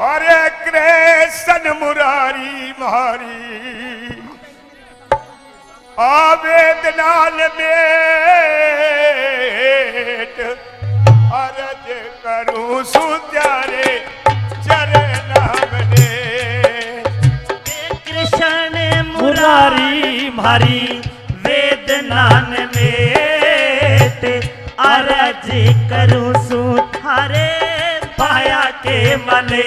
अरे कृष्ण मुरारी मारी आवेदनाल बेट अरज करूं सुजारे चरण बने कृष्ण मुरारी मारी वेदनान में अरज करूं सु थारे पाया के मने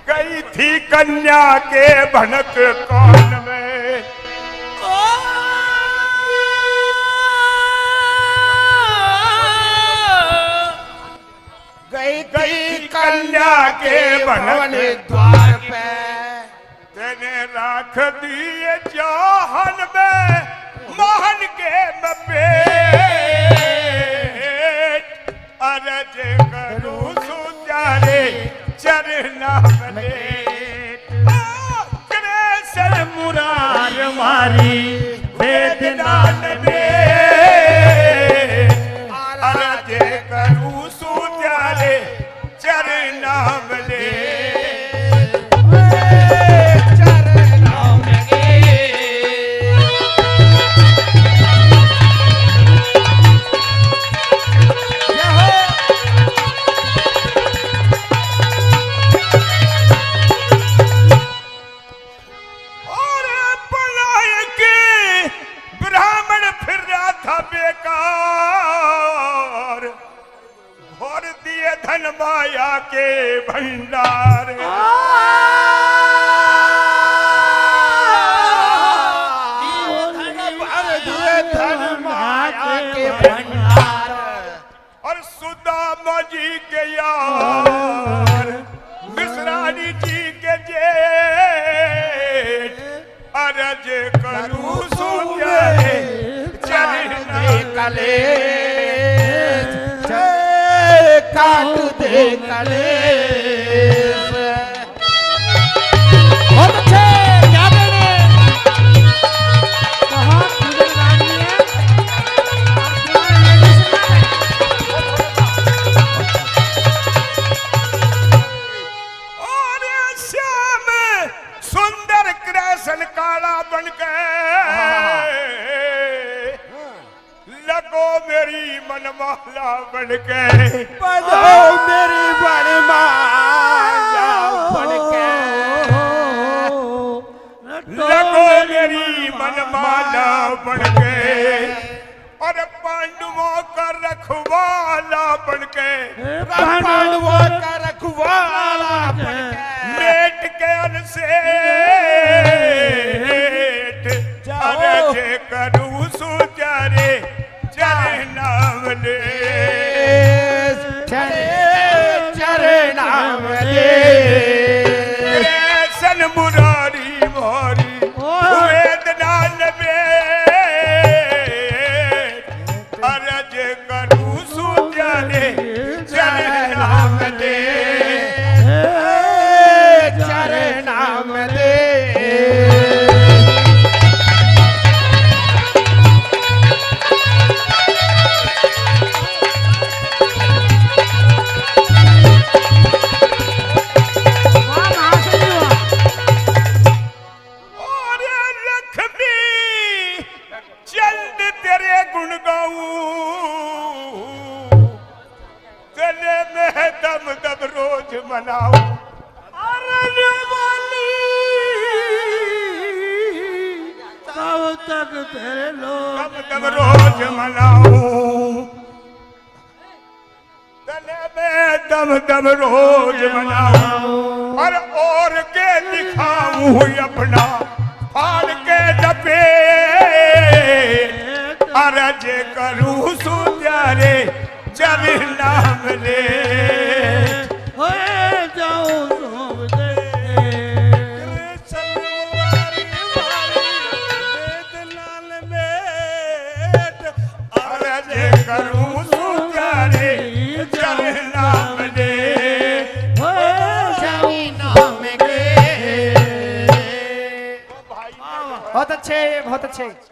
गई थी कन्या के भनक कान में गई कन्या के भवन द्वार पे तेने राख दिए जहन में मोहन के मपेट अरज करूं सुजारे चरना बने कृष्ण मुरार मारी वेदनान में अरज करूं सुजारे चरना बने माया के भंडार धन माया के भंडार और सुदामा जी के यार मिश्रानी जी के जेठ अरज करूं सुजारे चरण कले काट दे कलेश बहुत अच्छे क्या बोले कहाँ पूजन रानी है और श्याम सुंदर कृष्ण काला बनके लगो मेरी मनमाला बनके बनो मेरी मनमाला बनके लगो मेरी मनमाला बनके और पांडवों का रखवाला बनके पांडवों का रखवाला बनके मेट के अनसेठ अरज करूं सुजारे चरनावले चरनावले कृष्ण मुरारी मोरी वेदनाल बेट अरज करूं सुजारे चरनावले चरनावले रोज मनाओ तब तक तेरे लोग तब रोज मनाओ तने में दम रोज मनाओ और के दिखाऊं अपना फाड़ के डपे अरज करूं सुजारे जब नाम ले जे करूं सुजारे जय नाम दे बहुत अच्छे बहुत अच्छे।